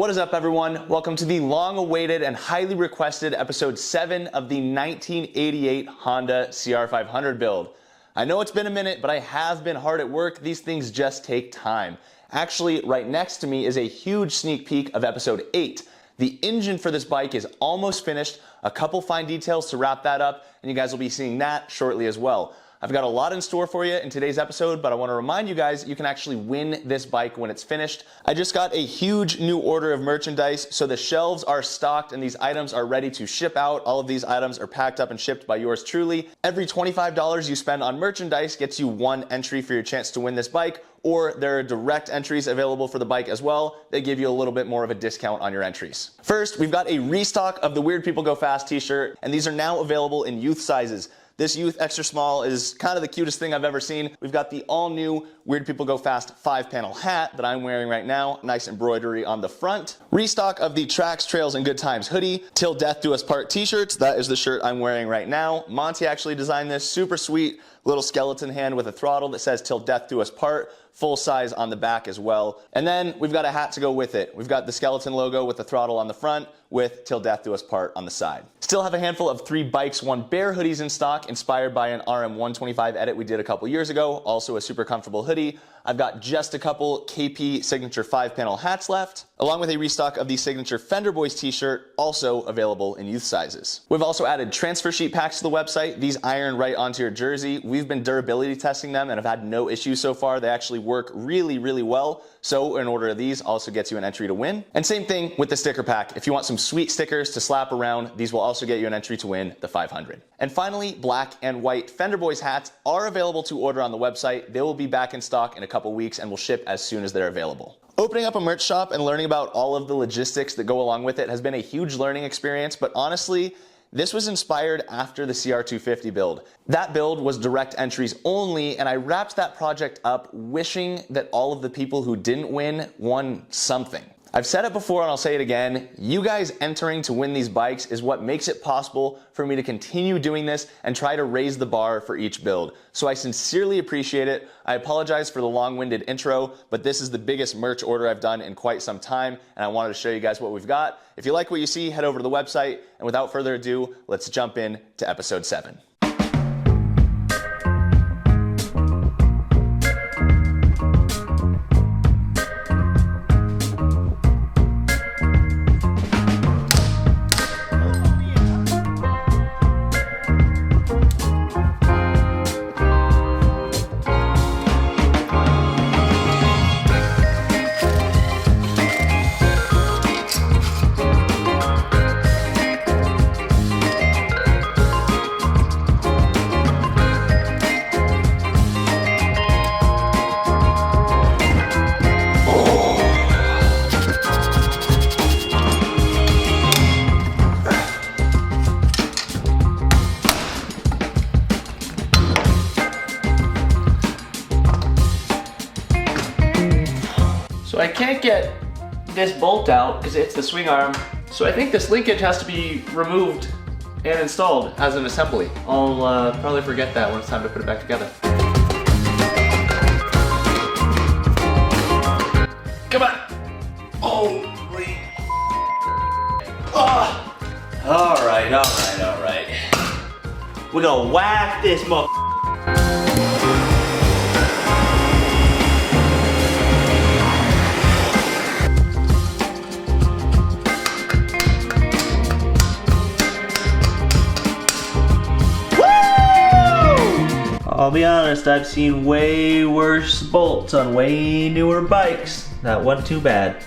What is up, everyone? Welcome to the long-awaited and highly requested episode 7 of the 1988 Honda CR500 build. I know it's been a minute, but I have been hard at work. These things just take time. Actually, right next to me is a huge sneak peek of episode 8. The engine for this bike is almost finished, a couple fine details to wrap that up, and you guys will be seeing that shortly as well. I've got a lot in store for you in today's episode, but I want to remind you guys you can actually win this bike when it's finished. I just got a huge new order of merchandise, so the shelves are stocked and these items are ready to ship out. All of these items are packed up and shipped by yours truly. Every $25 you spend on merchandise gets you one entry for your chance to win this bike, or there are direct entries available for the bike as well. They give you a little bit more of a discount on your entries. First, we've got a restock of the Weird People Go Fast t-shirt, and these are now available in youth sizes. This youth extra small is kind of the cutest thing I've ever seen. We've got the all new Weird People Go Fast 5-panel hat that I'm wearing right now. Nice embroidery on the front. Restock of the Tracks, Trails, and Good Times hoodie. Till Death Do Us Part t-shirts. That is the shirt I'm wearing right now. Monty actually designed this. Super sweet little skeleton hand with a throttle that says Till Death Do Us Part. Full size on the back as well. And then we've got a hat to go with it. We've got the skeleton logo with the throttle on the front with Till Death Do Us Part on the side. Still have a handful of 3 Bikes, 1 Bear hoodies in stock, inspired by an RM125 edit we did a couple years ago. Also a super comfortable hoodie. I've got just a couple KP Signature 5-panel hats left, along with a restock of the Signature Fender Boys t-shirt, also available in youth sizes. We've also added transfer sheet packs to the website. These iron right onto your jersey. We've been durability testing them and have had no issues so far. They actually work really, really well. So an order of these also gets you an entry to win. And same thing with the sticker pack. If you want some sweet stickers to slap around, these will also get you an entry to win the 500. And finally, black and white Fender Boys hats are available to order on the website. They will be back in stock in a couple weeks and will ship as soon as they're available. Opening up a merch shop and learning about all of the logistics that go along with it has been a huge learning experience, but honestly, this was inspired after the CR250 build. That build was direct entries only, and I wrapped that project up wishing that all of the people who didn't win won something. I've said it before and I'll say it again, you guys entering to win these bikes is what makes it possible for me to continue doing this and try to raise the bar for each build. So I sincerely appreciate it. I apologize for the long-winded intro, but this is the biggest merch order I've done in quite some time, and I wanted to show you guys what we've got. If you like what you see, head over to the website, and without further ado, let's jump in to episode 7. I can't get this bolt out because it's the swing arm, so I think this linkage has to be removed and installed as an assembly. I'll probably forget that when it's time to put it back together. Come on! Holy! Oh. All right. We're gonna whack this mother. I'll be honest, I've seen way worse bolts on way newer bikes. That wasn't too bad.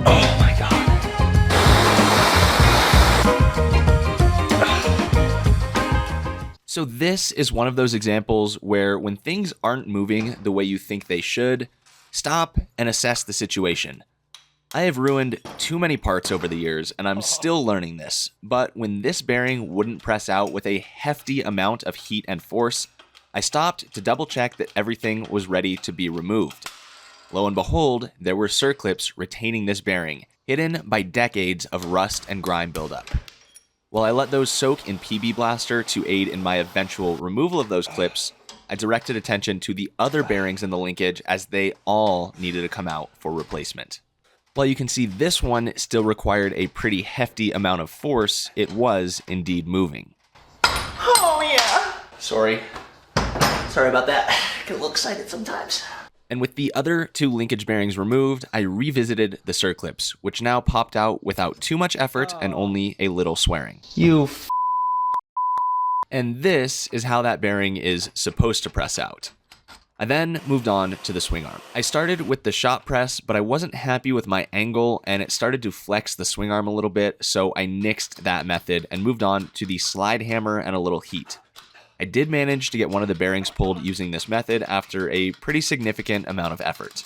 Oh my God. So this is one of those examples where when things aren't moving the way you think they should, stop and assess the situation. I have ruined too many parts over the years, and I'm still learning this, but when this bearing wouldn't press out with a hefty amount of heat and force, I stopped to double check that everything was ready to be removed. Lo and behold, there were circlips retaining this bearing, hidden by decades of rust and grime buildup. While I let those soak in PB Blaster to aid in my eventual removal of those clips, I directed attention to the other bearings in the linkage as they all needed to come out for replacement. While you can see this one still required a pretty hefty amount of force, it was indeed moving. Oh yeah! Sorry about that. I get a little excited sometimes. And with the other two linkage bearings removed, I revisited the circlips, which now popped out without too much effort and only a little swearing. And this is how that bearing is supposed to press out. I then moved on to the swing arm. I started with the shop press, but I wasn't happy with my angle and it started to flex the swing arm a little bit, so I nixed that method and moved on to the slide hammer and a little heat. I did manage to get one of the bearings pulled using this method after a pretty significant amount of effort.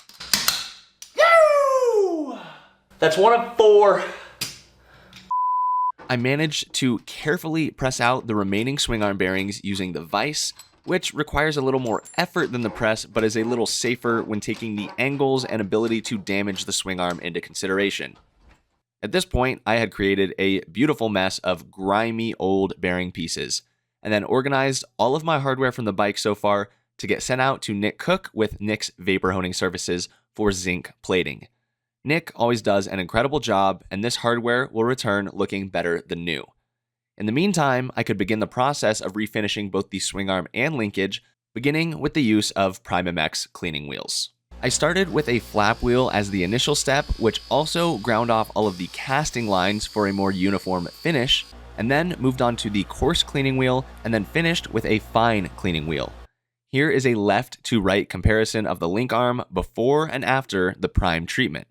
Yoo! That's 1 of 4. I managed to carefully press out the remaining swing arm bearings using the vise, which requires a little more effort than the press, but is a little safer when taking the angles and ability to damage the swing arm into consideration. At this point, I had created a beautiful mess of grimy old bearing pieces, and then organized all of my hardware from the bike so far to get sent out to Nick Cook with Nick's Vapor Honing Services for zinc plating. Nick always does an incredible job, and this hardware will return looking better than new. In the meantime, I could begin the process of refinishing both the swing arm and linkage, beginning with the use of PrimeMX cleaning wheels. I started with a flap wheel as the initial step, which also ground off all of the casting lines for a more uniform finish, and then moved on to the coarse cleaning wheel, and then finished with a fine cleaning wheel. Here is a left to right comparison of the link arm before and after the prime treatment.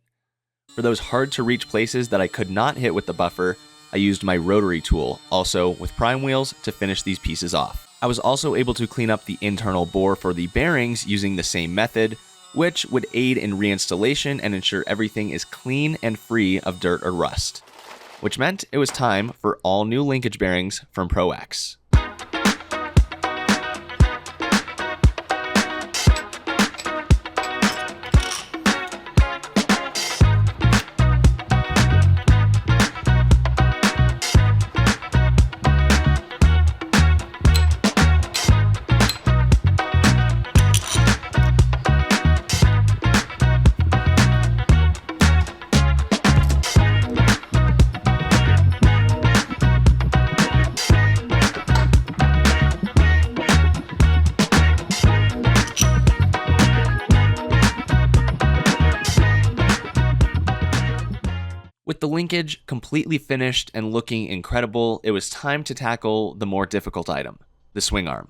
For those hard to reach places that I could not hit with the buffer, I used my rotary tool, also with prime wheels, to finish these pieces off. I was also able to clean up the internal bore for the bearings using the same method, which would aid in reinstallation and ensure everything is clean and free of dirt or rust. Which meant it was time for all new linkage bearings from ProX. With the linkage completely finished and looking incredible, it was time to tackle the more difficult item, the swing arm.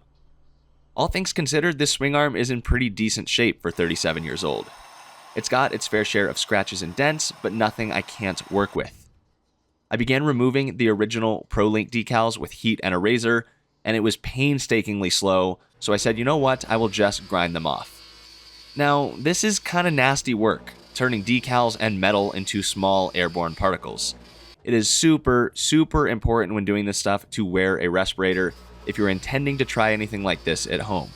All things considered, this swing arm is in pretty decent shape for 37 years old. It's got its fair share of scratches and dents, but nothing I can't work with. I began removing the original ProLink decals with heat and a razor, and it was painstakingly slow, so I said, you know what, I will just grind them off. Now, this is kind of nasty work, turning decals and metal into small airborne particles. It is super, super important when doing this stuff to wear a respirator if you're intending to try anything like this at home.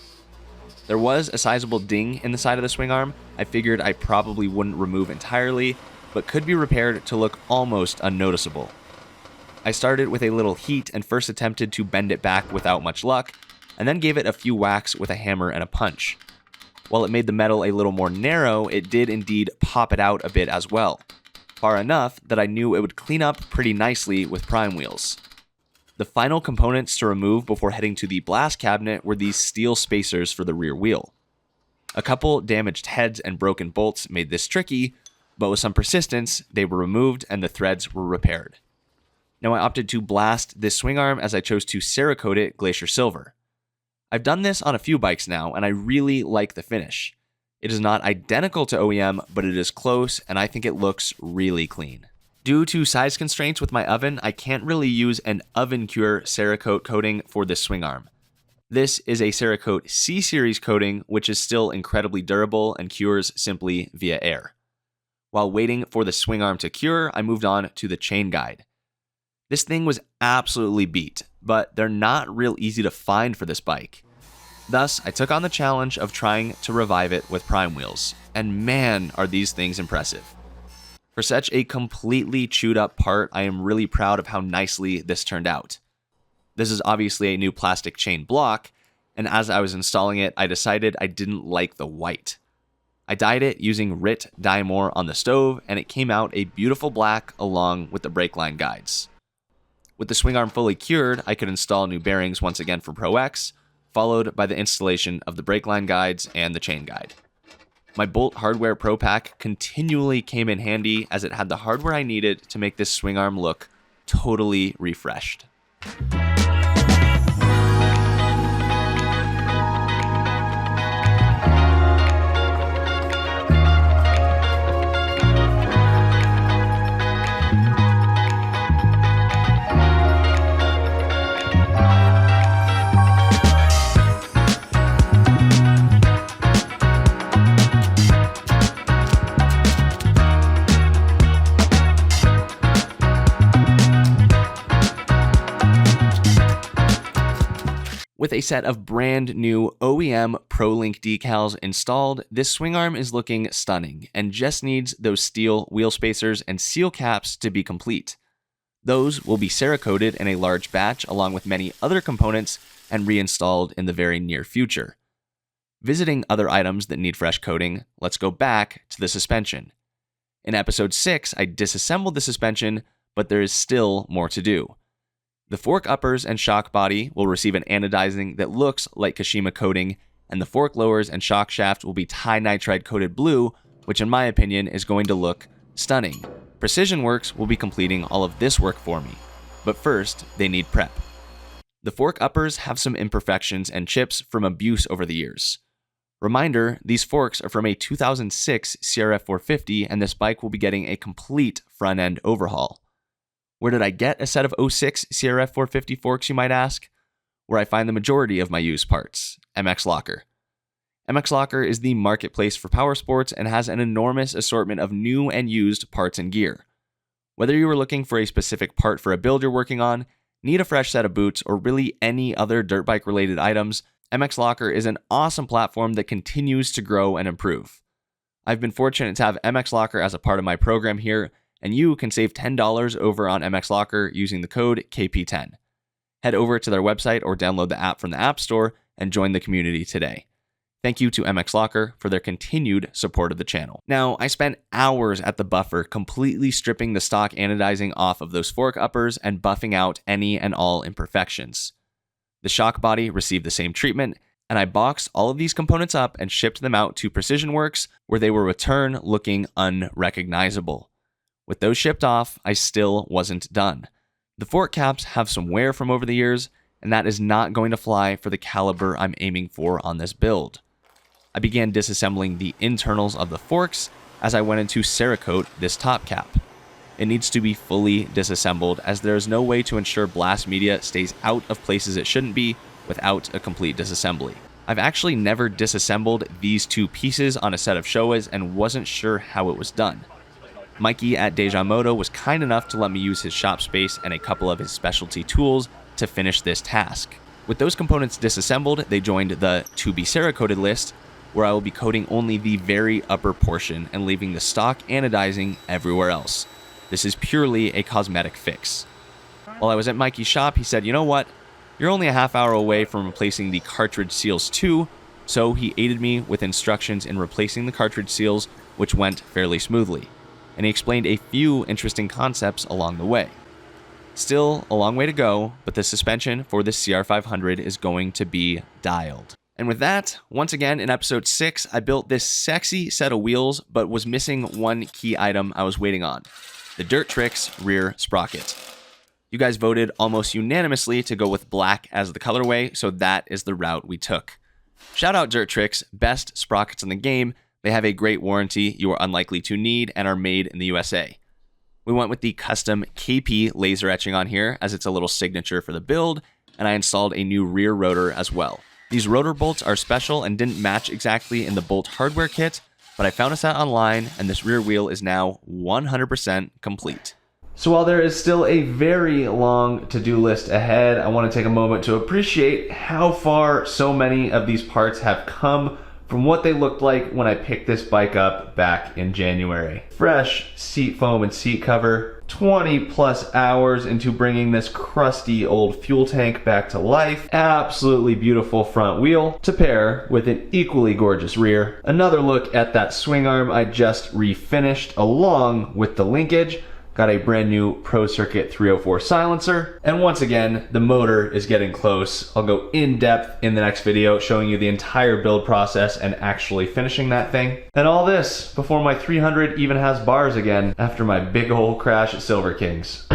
There was a sizable ding in the side of the swing arm. I figured I probably wouldn't remove entirely, but could be repaired to look almost unnoticeable. I started with a little heat and first attempted to bend it back without much luck, and then gave it a few whacks with a hammer and a punch. While it made the metal a little more narrow, it did indeed pop it out a bit as well, far enough that I knew it would clean up pretty nicely with prime wheels. The final components to remove before heading to the blast cabinet were these steel spacers for the rear wheel. A couple damaged heads and broken bolts made this tricky, but with some persistence, they were removed and the threads were repaired. Now I opted to blast this swing arm as I chose to Cerakote it Glacier Silver. I've done this on a few bikes now, and I really like the finish. It is not identical to OEM, but it is close, and I think it looks really clean. Due to size constraints with my oven, I can't really use an oven cure Cerakote coating for this swing arm. This is a Cerakote C-Series coating, which is still incredibly durable and cures simply via air. While waiting for the swing arm to cure, I moved on to the chain guide. This thing was absolutely beat, but they're not real easy to find for this bike. Thus, I took on the challenge of trying to revive it with prime wheels, and man, are these things impressive. For such a completely chewed up part, I am really proud of how nicely this turned out. This is obviously a new plastic chain block, and as I was installing it, I decided I didn't like the white. I dyed it using RIT Dye More on the stove, and it came out a beautiful black along with the brake line guides. With the swing arm fully cured, I could install new bearings once again for Pro X, followed by the installation of the brake line guides and the chain guide. My Bolt Hardware Pro Pack continually came in handy as it had the hardware I needed to make this swing arm look totally refreshed. With a set of brand new OEM ProLink decals installed, this swing arm is looking stunning and just needs those steel wheel spacers and seal caps to be complete. Those will be Cerakoted in a large batch along with many other components and reinstalled in the very near future. Visiting other items that need fresh coating, let's go back to the suspension. In episode 6, I disassembled the suspension, but there is still more to do. The fork uppers and shock body will receive an anodizing that looks like Kashima coating, and the fork lowers and shock shaft will be Ti-Nitride coated blue, which in my opinion is going to look stunning. Precision Works will be completing all of this work for me, but first they need prep. The fork uppers have some imperfections and chips from abuse over the years. Reminder, these forks are from a 2006 CR500 and this bike will be getting a complete front end overhaul. Where did I get a set of 06 CR500 forks, you might ask? Where I find the majority of my used parts, MX Locker. MX Locker is the marketplace for power sports and has an enormous assortment of new and used parts and gear. Whether you are looking for a specific part for a build you're working on, need a fresh set of boots, or really any other dirt bike related items, MX Locker is an awesome platform that continues to grow and improve. I've been fortunate to have MX Locker as a part of my program here, and you can save $10 over on MX Locker using the code KP10. Head over to their website or download the app from the App Store and join the community today. Thank you to MX Locker for their continued support of the channel. Now, I spent hours at the buffer completely stripping the stock anodizing off of those fork uppers and buffing out any and all imperfections. The shock body received the same treatment, and I boxed all of these components up and shipped them out to Precision Works, where they will return looking unrecognizable. With those shipped off, I still wasn't done. The fork caps have some wear from over the years, and that is not going to fly for the caliber I'm aiming for on this build. I began disassembling the internals of the forks as I went into Cerakote this top cap. It needs to be fully disassembled as there is no way to ensure blast media stays out of places it shouldn't be without a complete disassembly. I've actually never disassembled these two pieces on a set of Showas and wasn't sure how it was done. Mikey at Deja Moto was kind enough to let me use his shop space and a couple of his specialty tools to finish this task. With those components disassembled, they joined the to be Cerakoted list, where I will be coating only the very upper portion and leaving the stock anodizing everywhere else. This is purely a cosmetic fix. While I was at Mikey's shop, he said, "You know what? You're only a half hour away from replacing the cartridge seals too," so he aided me with instructions in replacing the cartridge seals, which went fairly smoothly. And he explained a few interesting concepts along the way. Still a long way to go, but the suspension for this CR500 is going to be dialed. And with that, once again in episode 6, I built this sexy set of wheels, but was missing one key item I was waiting on: the Dirt Tricks rear sprocket. You guys voted almost unanimously to go with black as the colorway, so that is the route we took. Shout out Dirt Tricks, best sprockets in the game. They have a great warranty you are unlikely to need and are made in the USA. We went with the custom KP laser etching on here as it's a little signature for the build, and I installed a new rear rotor as well. These rotor bolts are special and didn't match exactly in the Bolt hardware kit, but I found a set online and this rear wheel is now 100% complete. So while there is still a very long to-do list ahead, I want to take a moment to appreciate how far so many of these parts have come from what they looked like when I picked this bike up back in January. Fresh seat foam and seat cover, 20 plus hours into bringing this crusty old fuel tank back to life, absolutely beautiful front wheel to pair with an equally gorgeous rear, another look at that swing arm I just refinished along with the linkage. Got a brand new Pro Circuit 304 silencer. And once again, the motor is getting close. I'll go in depth in the next video showing you the entire build process and actually finishing that thing. And all this before my 300 even has bars again after my big ol' crash at Silver Kings.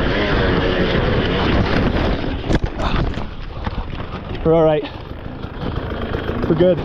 We're all right. We're good.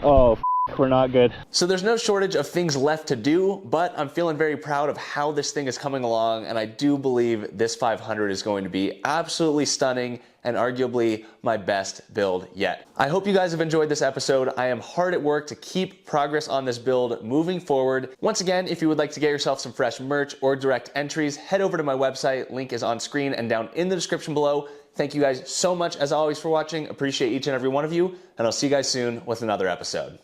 Oh, we're not good. So there's no shortage of things left to do, but I'm feeling very proud of how this thing is coming along, and I do believe this 500 is going to be absolutely stunning and arguably my best build yet. I hope you guys have enjoyed this episode. I am hard at work to keep progress on this build moving forward. Once again, if you would like to get yourself some fresh merch or direct entries, head over to my website. Link is on screen and down in the description below. Thank you guys so much as always for watching. Appreciate each and every one of you, and I'll see you guys soon with another episode.